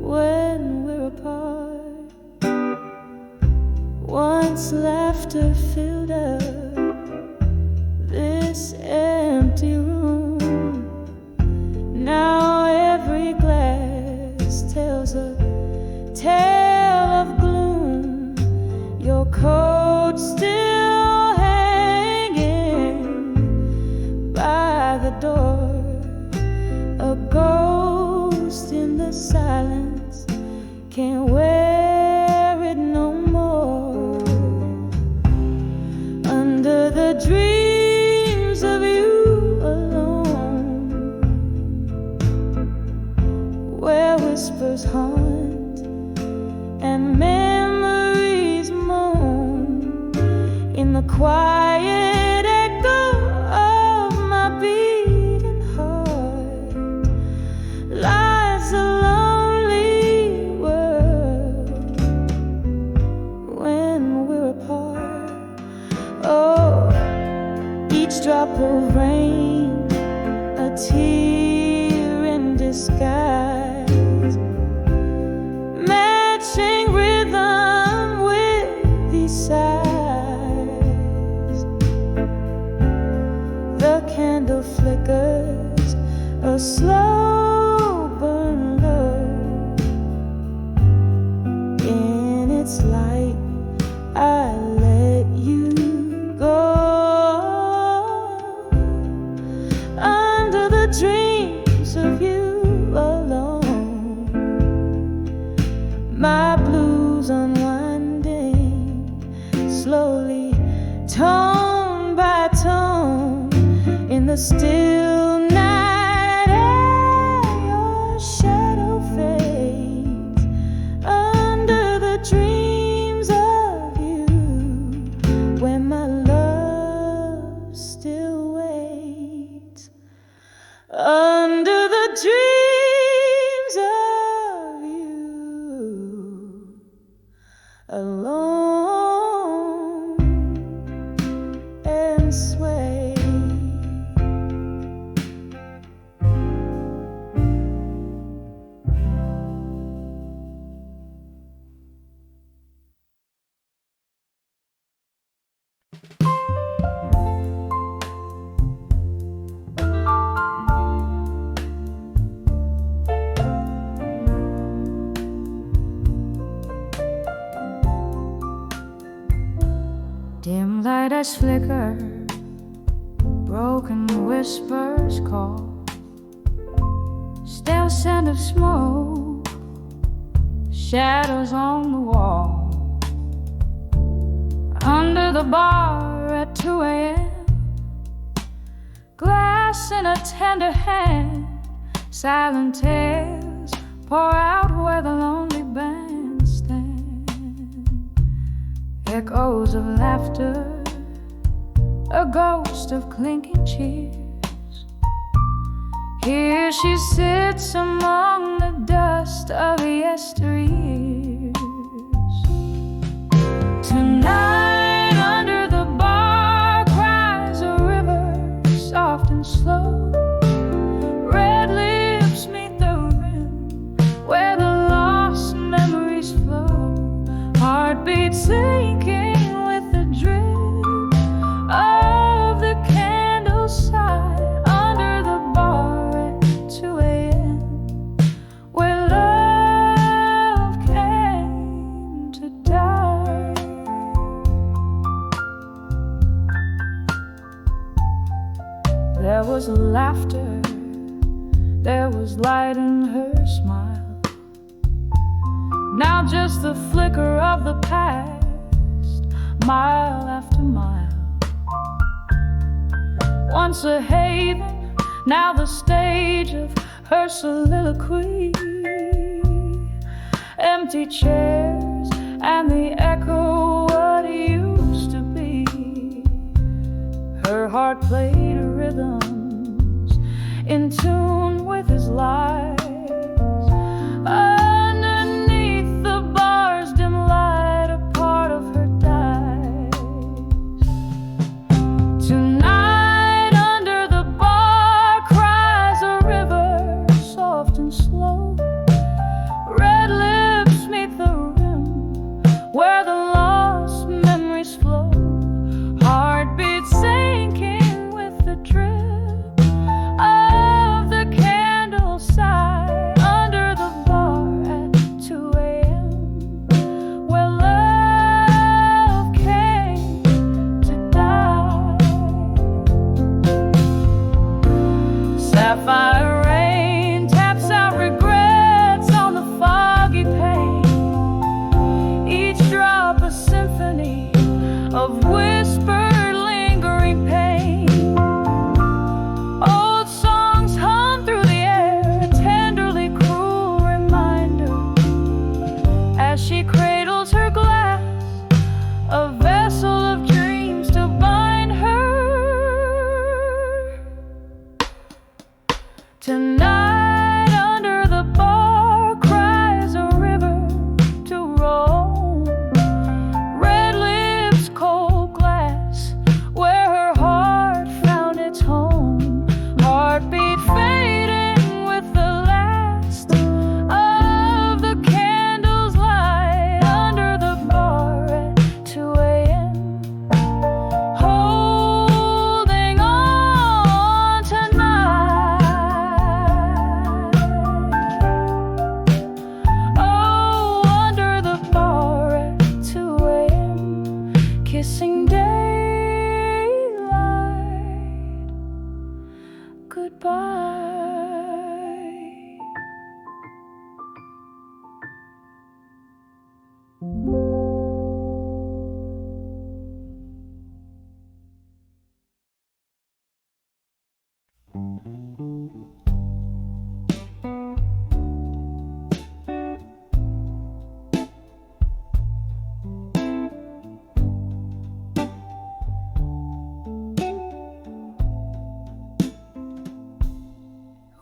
when we're apart. Once laughter filled up this empty room, now every glass tells a tale of gloom. Your coat still hanging by the door, a ghost in the silence can't wear it no more. Under the dreams of you alone, where whispers haunt and memories moan in the quiet echo of my beating heart lies a lonely world when we're apart. Oh, each drop of rain, a tear in disguise, matching rhythm with these sighs. The candle flickers, a slow burn low. In its light, I let you go. Under the dreams of you alone, my blues unwinding slowly, tone by tone, in the still night air. Your shadow fades under the dreams of you, where my love still waits. Under the dreams of you alone and sway. Dim light as flicker, broken whispers call, stale scent of smoke, shadows on the wall. Under the bar at 2 a.m., glass in a tender hand, silent tales pour out where the lonely band stand. Echoes of laughter, a ghost of clinking cheers. Here she sits among the dust of yesteryears. Tonight under the bar cries a river, soft and slow. Red lips meet the rim where the lost memories flow. Heartbeat sinking with the drip of the candle side under the bar at 2 a.m., where love came to die. There was laughter, there was light in her smile. Now just the flicker of the past, mile after mile. Once a haven, now the stage of her soliloquy. Empty chairs and the echo what used to be. Her heart played rhythms in tune with his lies. Underneath the bar's dim light, a part of her dies. Tonight under the bar cries a river, soft and slow. Red lips meet the rim where the lost memories flow. Heartbeat sinking with the drip of the candle side under the bar at 2 a.m. where love came to die. Sapphire rain taps out regrets on the foggy pane, each drop a symphony of whispered lingering pain. Old songs hum through the air, a tenderly cruel reminder as she cradles her glass, a vessel of dreams to bind her. Tonight under the bar cries a river to roam. Red lips, cold glass, where her heart found its home. Heartbeat fading with the last of the candles light under the bar at 2 a.m. Holding on tonight. Oh, under the bar at 2 a.m. kissing daylight goodbye.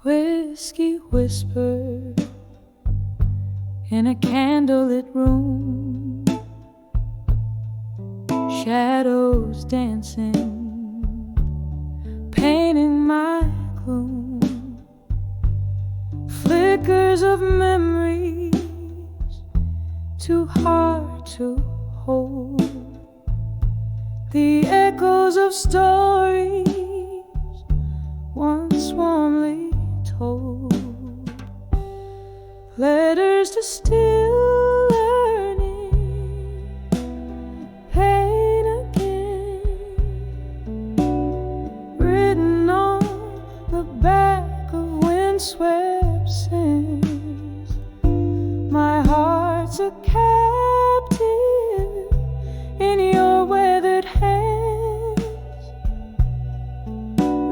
Whiskey whispered in a candlelit room, shadows dancing, painting my gloom, flickers of memories too hard to hold, the echoes of stories once warmly told, letters to still learning, pain again, written on the back of windswept sands. My heart's a captive in your weathered hands,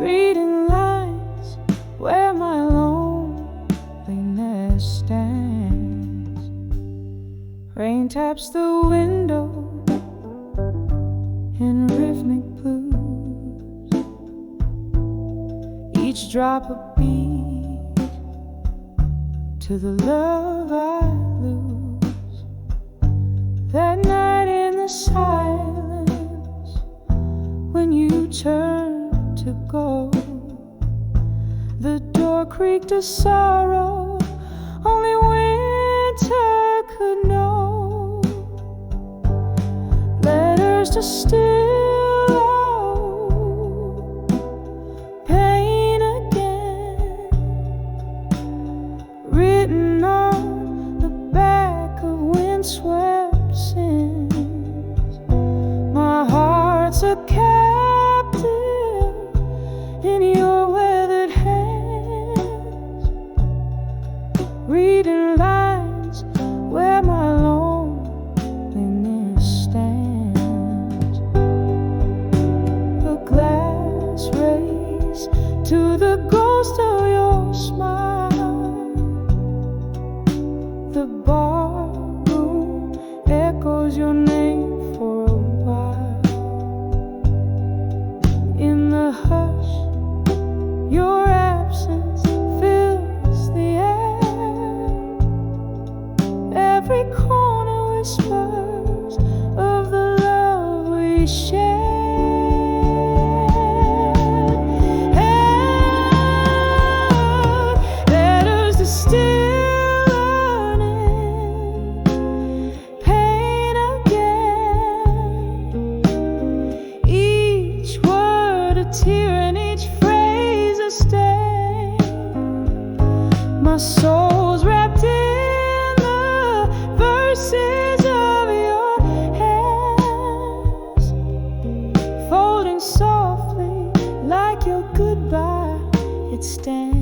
reading lines where my loneliness stands. Rain taps the window in rhythmic blues, each drop a beat to the love I lose. That night in the silence, when you turned to go, the door creaked a sorrow only winter could know. Letters to still owe, pain again, written on the back of windswept sands. My heart's a captive in your weathered hands, reading lines where my loneliness stands. A glass race to the ghost of your smile. The barroom echoes your name for a while. In the hush, your absence could stand.